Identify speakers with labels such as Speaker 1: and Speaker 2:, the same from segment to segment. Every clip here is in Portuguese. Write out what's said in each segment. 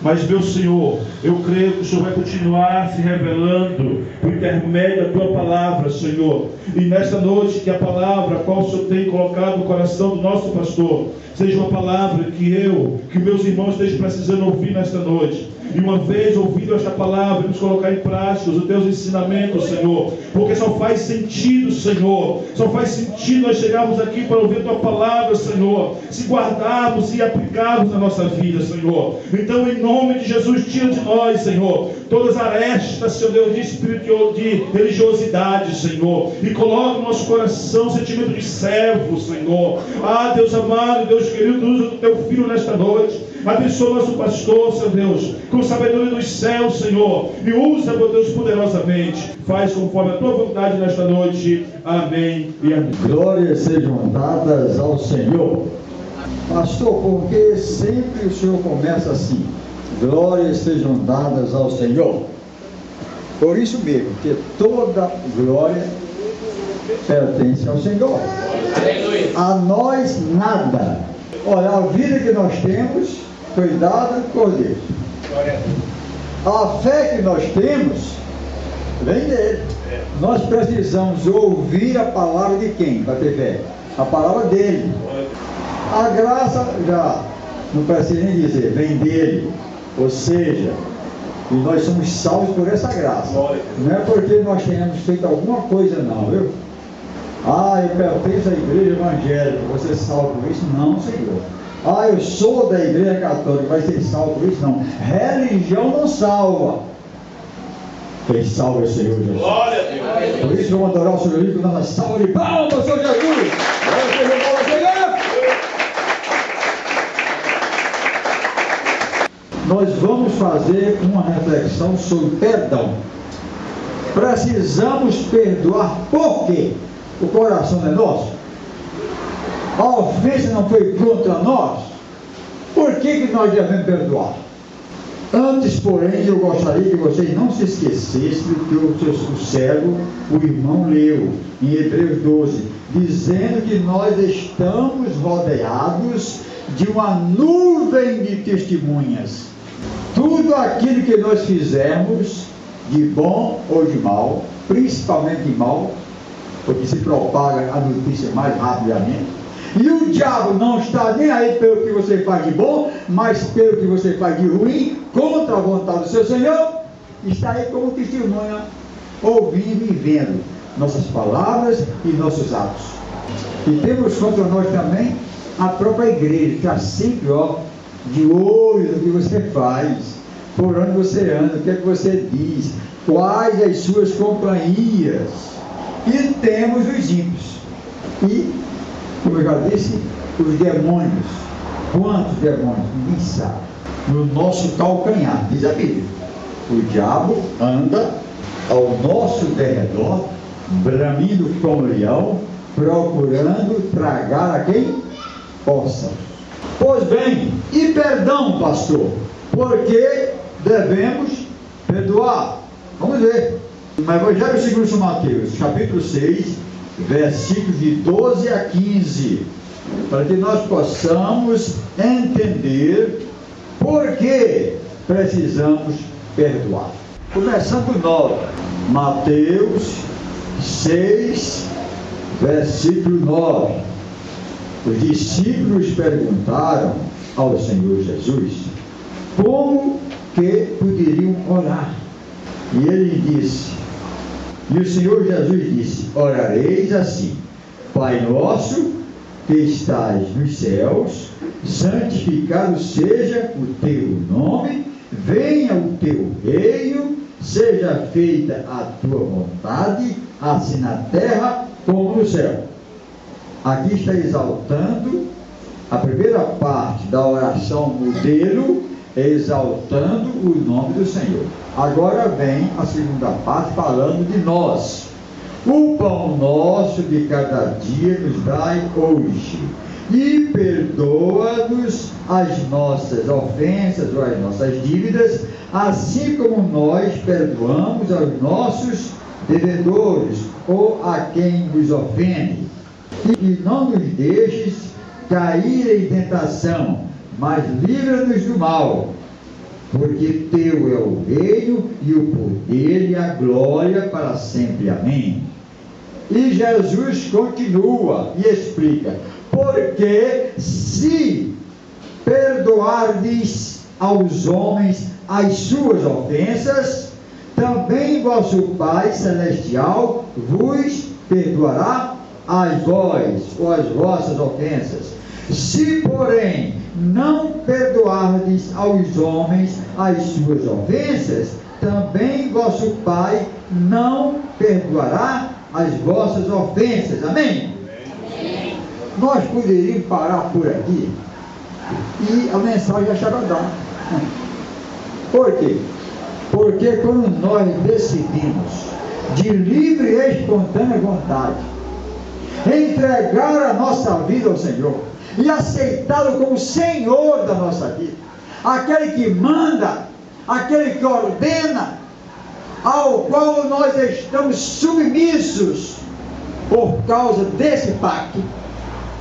Speaker 1: Mas, meu Senhor, eu creio que o Senhor vai continuar se revelando por intermédio da Tua palavra, Senhor. E nesta noite, que a palavra a qual o Senhor tem colocado no coração do nosso pastor seja uma palavra que meus irmãos estejam precisando ouvir nesta noite. E uma vez ouvido esta palavra, nos colocar em prática os teus ensinamentos, Senhor. Porque só faz sentido, Senhor. Só faz sentido nós chegarmos aqui para ouvir a tua palavra, Senhor. Se guardarmos e aplicarmos na nossa vida, Senhor. Então, em nome de Jesus, tira de nós, Senhor, todas as arestas, Senhor Deus, de espírito de religiosidade, Senhor. E coloca no nosso coração o sentimento de servo, Senhor. Ah, Deus amado, Deus querido, usa o teu filho nesta noite. Abençoa nosso pastor, Senhor Deus, com sabedoria dos céus, Senhor. E usa, meu Deus, poderosamente. Faz conforme a tua vontade nesta noite. Amém e amém.
Speaker 2: Glórias sejam dadas ao Senhor. Pastor, porque sempre o Senhor começa assim: glórias sejam dadas ao Senhor. Por isso mesmo, que toda glória pertence ao Senhor. A nós nada. Olha, a vida que nós temos foi dada por Deus. A fé que nós temos vem dele. Nós precisamos ouvir a palavra de quem para ter fé? A palavra dele. A graça, já não precisa nem dizer, vem dele. Ou seja, e nós somos salvos por essa graça. Não é porque nós tenhamos feito alguma coisa não, viu? Ah, eu pertenço à igreja evangélica, você é salvo por isso? Não, Senhor. Ah, eu sou da igreja católica, vai ser salvo por isso? Não. Religião não salva. Quem salva é o Senhor Jesus. Glória a Deus. Por isso vamos adorar o Senhor Jesus com nossa salva de palmas ao Senhor Jesus. Nós vamos fazer uma reflexão sobre perdão. Precisamos perdoar por quê? O coração não é nosso? A ofensa não foi contra nós? Por que nós devemos perdoar? Antes, porém, eu gostaria que vocês não se esquecessem do que o servo, o irmão, leu em Hebreus 12, dizendo que nós estamos rodeados de uma nuvem de testemunhas. Tudo aquilo que nós fizermos, de bom ou de mal, principalmente de mal, porque se propaga a notícia mais rapidamente. E o diabo não está nem aí pelo que você faz de bom, mas pelo que você faz de ruim, contra a vontade do seu Senhor, está aí como testemunha, ouvindo e vendo nossas palavras e nossos atos. E temos contra nós também a própria igreja, que está sempre, de olho no que você faz, por onde você anda, o que é que você diz, quais as suas companhias. E temos os ímpios. E, como eu já disse, os demônios. Quantos demônios? Ninguém sabe. No nosso calcanhar, diz a Bíblia. O diabo anda ao nosso derredor, bramindo como leão, procurando tragar a quem possa. Pois bem, e perdão, pastor? Porque devemos perdoar. Vamos ver. No Evangelho segundo São Mateus, capítulo 6, versículos de 12 a 15, para que nós possamos entender por que precisamos perdoar. Começando 9, Mateus 6, versículo 9. Os discípulos perguntaram ao Senhor Jesus como que poderiam orar. E ele disse, e o Senhor Jesus disse: orareis assim: Pai nosso que estás nos céus, santificado seja o teu nome, venha o teu reino, seja feita a tua vontade, assim na terra como no céu. Aqui está exaltando a primeira parte da oração modelo, exaltando o nome do Senhor. Agora vem a segunda parte falando de nós. O pão nosso de cada dia nos dai hoje, e perdoa-nos as nossas ofensas ou as nossas dívidas, assim como nós perdoamos aos nossos devedores ou a quem nos ofende. E não nos deixes cair em tentação, mas livra-nos do mal, porque teu é o reino e o poder e a glória para sempre. Amém. E Jesus continua e explica: porque se perdoardes aos homens as suas ofensas, também vosso Pai Celestial vos perdoará as vós ou as vossas ofensas. Se, porém, não perdoardes aos homens as suas ofensas, também vosso Pai não perdoará as vossas ofensas. Amém? Amém. Nós poderíamos parar por aqui e a mensagem já estava dada. Por quê? Porque quando nós decidimos de livre e espontânea vontade entregar a nossa vida ao Senhor e aceitá-lo como Senhor da nossa vida, aquele que manda, aquele que ordena, ao qual nós estamos submissos por causa desse pacto,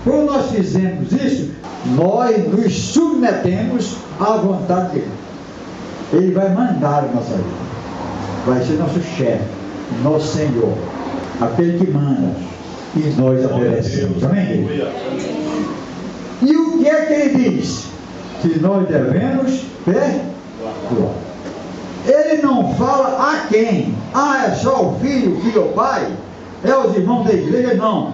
Speaker 2: quando nós fizemos isso, nós nos submetemos à vontade dele. Ele vai mandar a nossa vida, vai ser nosso chefe, nosso Senhor, aquele que manda, e nós obedecemos. Amém? E o que é que ele diz? Que nós devemos perdoar. Ele não fala a quem. É só o filho ou o pai? É os irmãos da igreja? Não.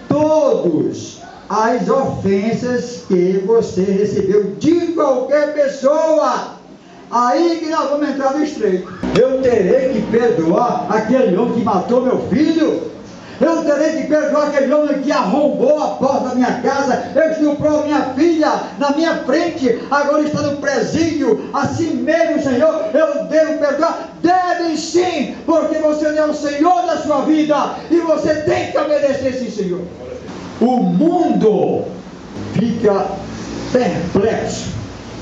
Speaker 2: Todos as ofensas que você recebeu de qualquer pessoa. Aí que nós vamos entrar no estreito. Eu terei que perdoar aquele homem que matou meu filho. Eu terei que perdoar aquele homem que arrombou a porta da minha casa, estuprou minha filha na minha frente, agora está no presídio. Assim mesmo, Senhor, eu devo perdoar? Deve sim, porque você é o Senhor da sua vida e você tem que obedecer, sim, Senhor. O mundo fica perplexo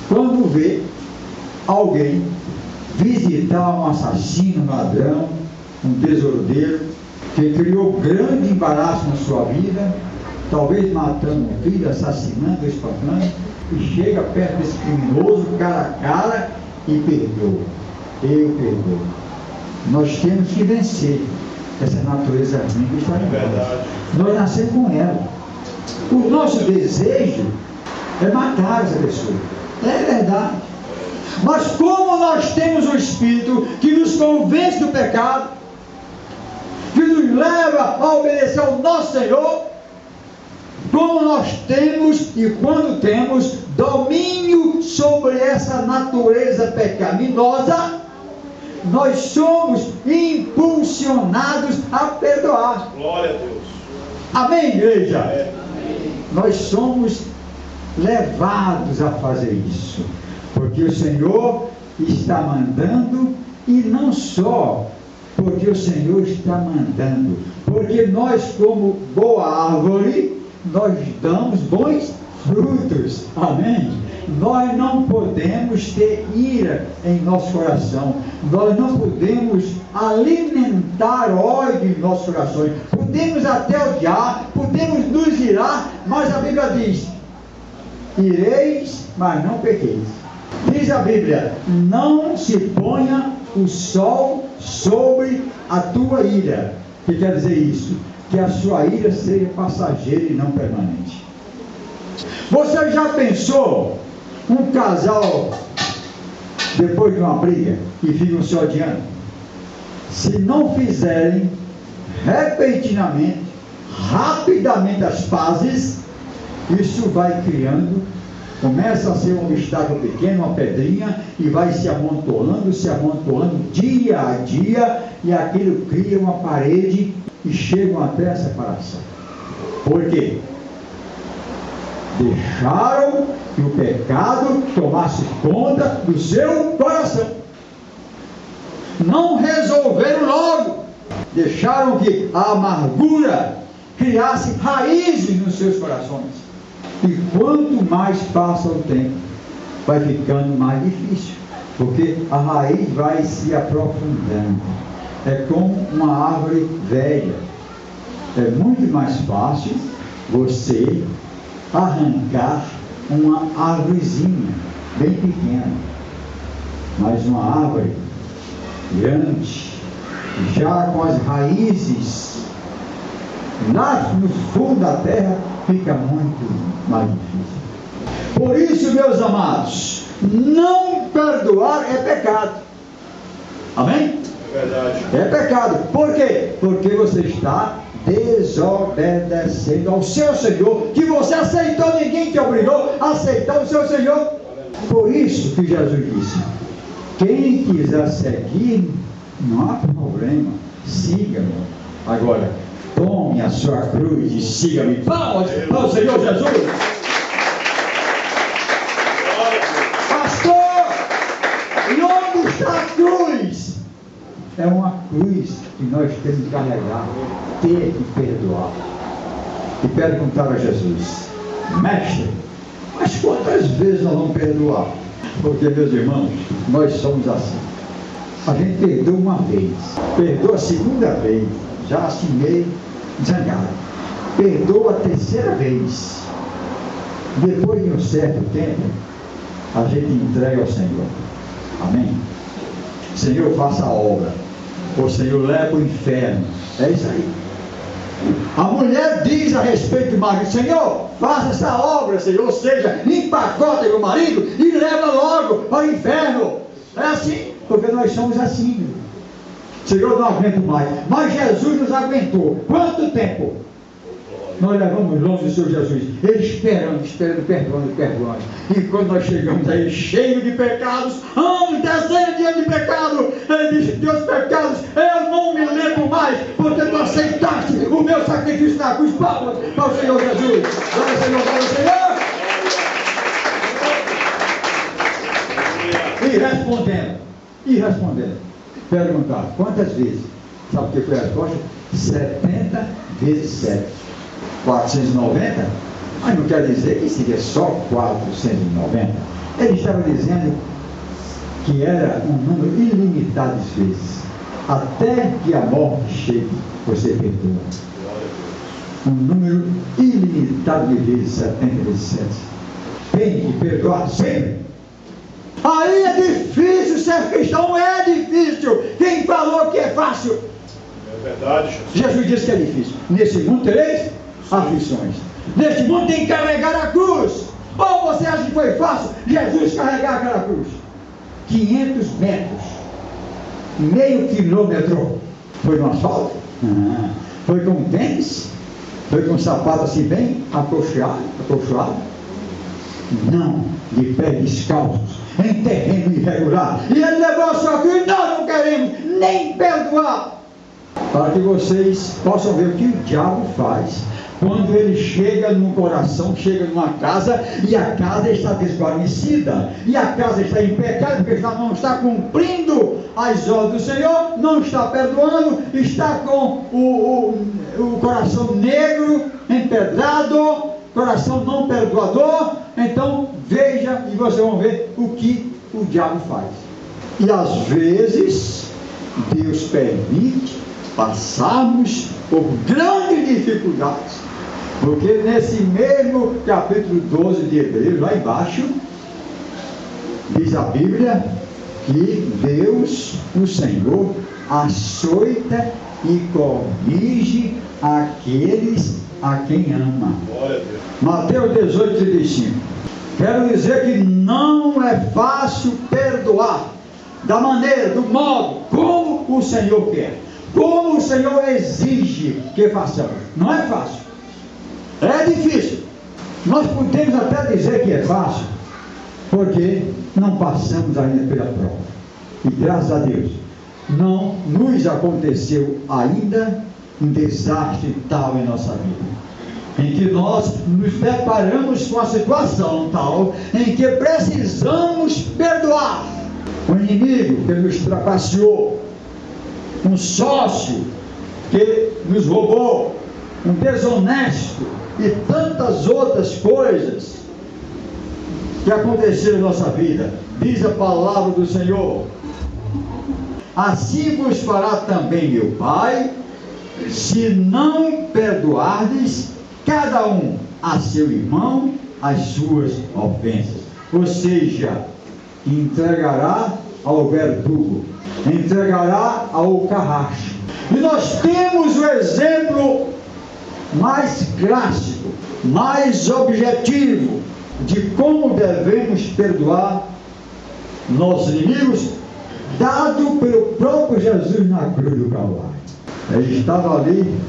Speaker 2: quando vê alguém visitar um assassino, um ladrão, um desordem, que criou grande embaraço na sua vida, talvez matando um filho, assassinando, espancando, e chega perto desse criminoso, cara a cara, e perdoa. Eu perdoo. Nós temos que vencer essa natureza ruim que está em nós. Nós nascemos com ela. O nosso desejo é matar essa pessoa. É verdade. Mas como nós temos o Espírito que nos convence do pecado, que nos leva a obedecer ao nosso Senhor, como nós temos e quando temos domínio sobre essa natureza pecaminosa, nós somos impulsionados a perdoar. Glória a Deus. Amém, igreja? É. Nós somos levados a fazer isso, porque o Senhor está mandando, e não só porque o Senhor está mandando, porque nós, como boa árvore, nós damos bons frutos. Amém? Nós não podemos ter ira em nosso coração, nós não podemos alimentar ódio em nossos corações. Podemos até odiar, podemos nos irar, mas a Bíblia diz: ireis, mas não pequeis. Diz a Bíblia: não se ponha o sol sobre a tua ira. O que quer dizer isso? Que a sua ira seja passageira e não permanente. Você já pensou um casal, depois de uma briga, e ficam se odiando? Se não fizerem repentinamente, rapidamente as pazes, isso vai criando, começa a ser um obstáculo pequeno, uma pedrinha, e vai se amontoando dia a dia, e aquilo cria uma parede e chegam até a separação. Por quê? Deixaram que o pecado tomasse conta do seu coração. Não resolveram logo. Deixaram que a amargura criasse raízes nos seus corações. E quanto mais passa o tempo, vai ficando mais difícil, porque a raiz vai se aprofundando. É como uma árvore velha. É muito mais fácil você arrancar uma árvorezinha bem pequena. Mas uma árvore grande, já com as raízes lá no fundo da terra, fica muito mais difícil. Por isso, meus amados, não perdoar é pecado. Amém?
Speaker 1: É verdade.
Speaker 2: É pecado. Por quê? Porque você está desobedecendo ao seu Senhor, que você aceitou, ninguém te obrigou a aceitar o seu Senhor. Por isso que Jesus disse: quem quiser seguir, não há problema, siga-me. Agora, tome a sua cruz e siga-me. Vamos ao Senhor Jesus. Pastor, e onde está a cruz? É uma cruz que nós temos que carregar, ter que perdoar. E perguntar a Jesus: mestre, mas quantas vezes nós vamos perdoar? Porque, meus irmãos, nós somos assim. A gente perdoa uma vez, perdoa a segunda vez, já assim meio zangado. Perdoa a terceira vez. Depois de um certo tempo, a gente entrega ao Senhor. Amém? Senhor, faça a obra. O Senhor leva o inferno. É isso aí. A mulher diz a respeito do marido: Senhor, faça essa obra, Senhor. Ou seja, empacota meu marido e leva logo ao inferno. É assim, porque nós somos assim. Senhor, não aguento mais. Mas Jesus nos aguentou. Quanto tempo? Nós levamos longe do Senhor Jesus, Ele esperando, perdoando. E quando nós chegamos aí, cheio de pecados, anos, dezenas de anos de pecado, Ele disse: teus pecados, eu não me lembro mais, porque tu aceitaste o meu sacrifício na cruz. Palmas para o Senhor Jesus. Glória ao Senhor, glória ao Senhor. E respondendo, perguntar quantas vezes? Sabe o que foi a resposta? 70 vezes 7. 490, mas não quer dizer que seria só 490. Ele estava dizendo que era um número ilimitado de vezes. Até que a morte chegue, você perdoa. Um número ilimitado de vezes, 70 vezes 7. Tem que perdoar sempre. Aí é difícil ser cristão, é difícil. Quem falou que é fácil?
Speaker 1: É verdade,
Speaker 2: Jesus disse que é difícil. Nesse mundo tereis aflições. Neste mundo tem que carregar a cruz. Ou você acha que foi fácil Jesus carregar aquela cruz? 500 metros, meio quilômetro. Foi no asfalto? Foi com tênis? Foi com sapato assim bem acolchoado? Não, de pé descalços, em terreno irregular. E ele levou a sua cruz. Nós não queremos nem perdoar. Para que vocês possam ver o que o diabo faz quando ele chega num coração, chega numa casa, e a casa está desguarnecida, e a casa está em pecado, porque não está cumprindo as ordens do Senhor, não está perdoando, está com o coração negro, empedrado, coração não perdoador. Então veja, e vocês vão ver o que o diabo faz. E às vezes Deus permite passarmos por grandes dificuldades, porque nesse mesmo capítulo 12 de Hebreus, lá embaixo, diz a Bíblia que Deus, o Senhor, açoita e corrige aqueles a quem ama. Mateus 18, 35. Quero dizer que não é fácil perdoar da maneira, do modo como o Senhor quer, como o Senhor exige que façamos. Não é fácil, é difícil. Nós podemos até dizer que é fácil, porque não passamos ainda pela prova, e graças a Deus não nos aconteceu ainda um desastre tal em nossa vida, em que nós nos deparamos com a situação tal em que precisamos perdoar um inimigo que nos trapaceou, um sócio que nos roubou, um desonesto e tantas outras coisas que aconteceram em nossa vida. Diz a palavra do Senhor: assim vos fará também meu Pai, se não perdoardes cada um a seu irmão as suas ofensas. Ou seja, entregará ao verdugo, entregará ao carrasco. E nós temos o exemplo mais clássico, mais objetivo de como devemos perdoar nossos inimigos, dado pelo próprio Jesus na cruz do Calvário. Ele estava ali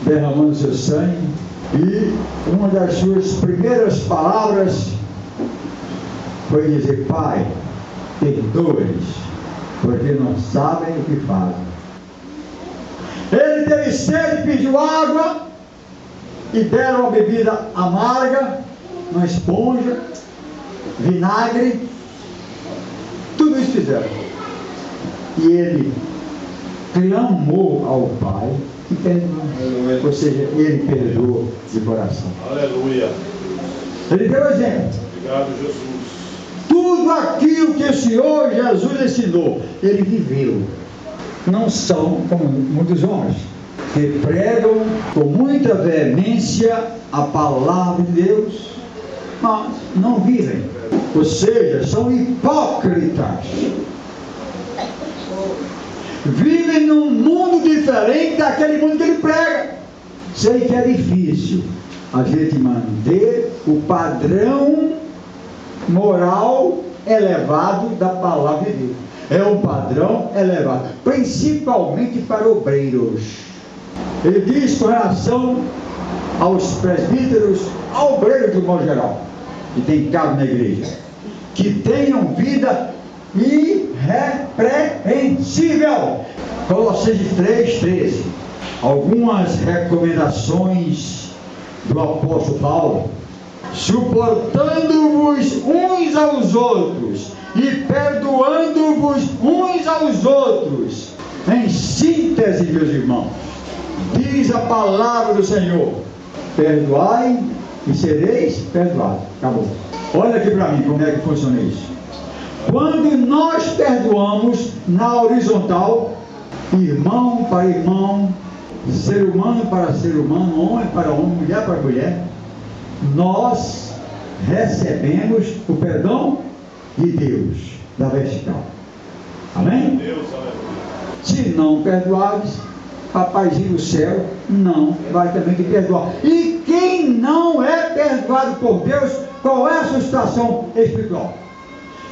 Speaker 2: derramando seu sangue e uma das suas primeiras palavras foi dizer: Pai, perdoa-lhes, porque não sabem o que fazem. Ele teve sede, pediu água e deram uma bebida amarga, uma esponja, vinagre, tudo isso fizeram. E ele clamou ao Pai e perdoou. Ou seja, ele perdoou de coração.
Speaker 1: Aleluia.
Speaker 2: Ele deu exemplo.
Speaker 1: Obrigado, Jesus.
Speaker 2: Tudo aquilo que o Senhor Jesus ensinou, ele viveu. Não são como muitos homens que pregam com muita veemência a palavra de Deus, mas não vivem. Ou seja, são hipócritas. Vivem num mundo diferente daquele mundo que ele prega. Sei que é difícil a gente manter o padrão moral elevado da palavra de Deus. É um padrão elevado, principalmente para obreiros. Ele diz com relação aos presbíteros, ao obreiro de modo geral, que tem cargo na igreja, que tenham vida irrepreensível. Colossenses 3:13. Algumas recomendações do apóstolo Paulo: suportando-vos uns aos outros e perdoando-vos uns aos outros. Em síntese, meus irmãos, diz a palavra do Senhor: perdoai e sereis perdoados. Acabou. Olha aqui para mim como é que funciona isso. Quando nós perdoamos na horizontal, irmão para irmão, ser humano para ser humano, homem para homem, mulher para mulher, nós recebemos o perdão de Deus, da vertical. Amém?
Speaker 1: Deus, aleluia.
Speaker 2: Se não perdoares, papaizinho do céu não vai também te perdoar. E quem não é perdoado por Deus, qual é a sua situação espiritual?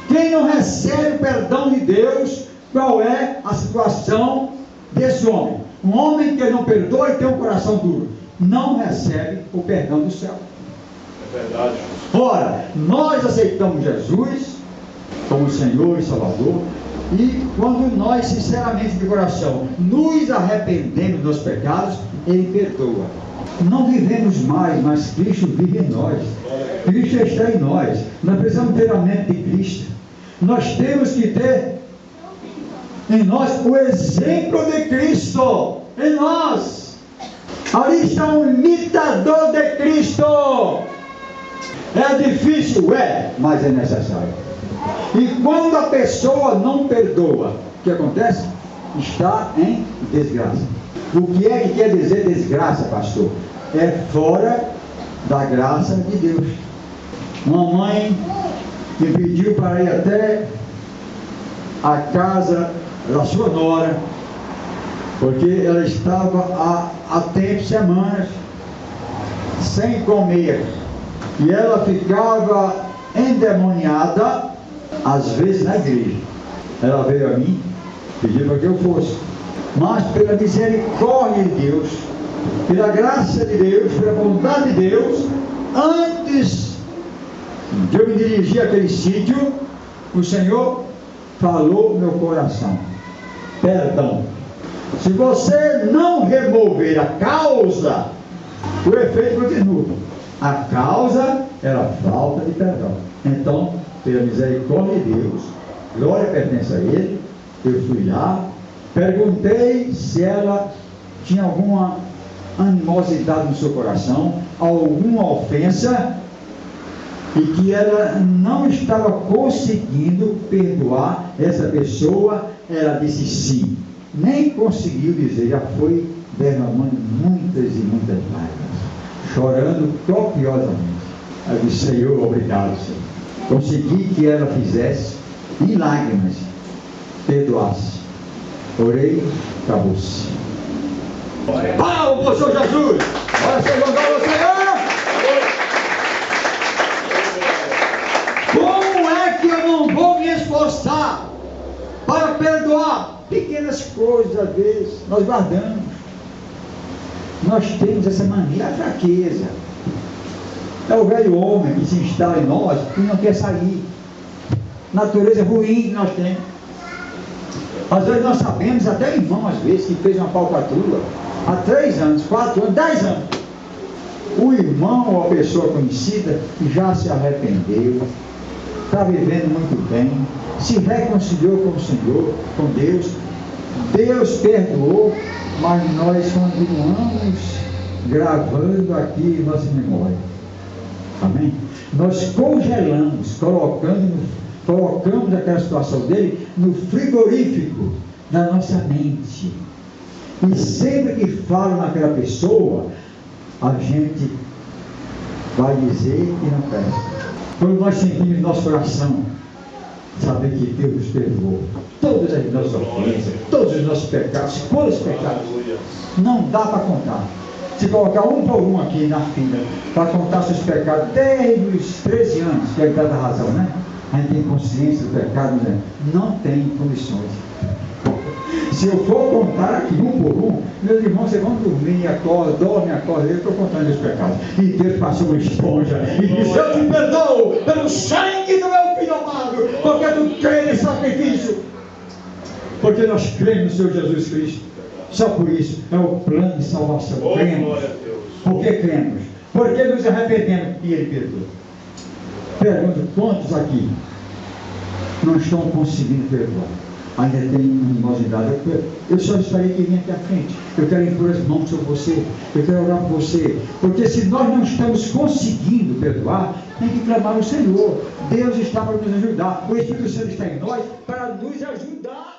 Speaker 2: Quem não recebe o perdão de Deus, qual é a situação desse homem? Um homem que não perdoa e tem um coração duro, não recebe o perdão do céu.
Speaker 1: É verdade.
Speaker 2: Ora, nós aceitamos Jesus como Senhor e Salvador, e quando nós sinceramente de coração nos arrependemos dos pecados, Ele perdoa. Não vivemos mais, mas Cristo vive em nós. Cristo está em nós. Nós precisamos ter a mente de Cristo. Nós temos que ter em nós o exemplo de Cristo. Em nós. Ali está um imitador de Cristo. É difícil? É, mas é necessário. E quando a pessoa não perdoa, o que acontece? Está em desgraça. O que é que quer dizer desgraça, pastor? É fora da graça de Deus. Uma mãe me pediu para ir até a casa da sua nora, porque ela estava há tempo, semanas, sem comer. E ela ficava endemoniada, às vezes na igreja. Ela veio a mim, pediu para que eu fosse. Mas pela misericórdia de Deus, pela graça de Deus, pela bondade de Deus, antes de eu me dirigir àquele sítio, o Senhor falou no meu coração: perdão. Se você não remover a causa, o efeito continua. A causa era a falta de perdão. Então, pela misericórdia de Deus, glória pertence a Ele, eu fui lá, perguntei se ela tinha alguma animosidade no seu coração, alguma ofensa, e que ela não estava conseguindo perdoar essa pessoa. Ela disse sim, nem conseguiu dizer, já foi derramando muitas e muitas lágrimas, chorando copiosamente. Eu disse: Senhor, obrigado, Senhor. Consegui que ela fizesse em lágrimas perdoasse. Orei, acabou-se. Palmas ao Senhor Jesus! Olha, Senhor, glória ao Senhor! Como é que eu não vou me esforçar para perdoar pequenas coisas, às vezes, nós guardamos. Nós temos essa mania, a fraqueza. É o velho homem que se instala em nós e não quer sair. Natureza ruim que nós temos. Às vezes nós sabemos, até irmão, às vezes, que fez uma falcatrua há 3 anos, 4 anos, 10 anos. O irmão ou a pessoa conhecida já se arrependeu, está vivendo muito bem, se reconciliou com o Senhor, com Deus, Deus perdoou, mas nós continuamos gravando aqui em nossa memória. Amém? Nós congelamos, colocamos aquela situação dele no frigorífico da nossa mente. E sempre que falo naquela pessoa, a gente vai dizer que não presta. Quando nós sentimos no nosso coração saber que Deus nos perdoou todas as nossas ofensas, todos os nossos pecados, quantos pecados, não dá para contar. Se colocar um por um aqui na fila para contar seus pecados desde os 13 anos, que é a idade da razão, né? A gente tem consciência do pecado, né? Não tem condições. Se eu for contar aqui um por um, meus irmãos, vocês vão dormir, dorme, acorda, eu estou contando os pecados. E Deus passou uma esponja e disse: eu te perdoo pelo sangue do meu filho amado, porque tu crês nesse sacrifício. Porque nós cremos no Senhor Jesus Cristo. Só por isso é o plano de salvação. Cremos. Por que cremos? Porque nos arrependemos e Ele perdoa. Pergunto, quantos aqui não estão conseguindo perdoar? Ainda tem animosidade. Eu só esperei que vinha aqui à frente. Eu quero impor as mãos sobre você. Eu quero orar por você. Porque se nós não estamos conseguindo perdoar, tem que clamar ao Senhor. Deus está para nos ajudar. O Espírito Santo está em nós para nos ajudar.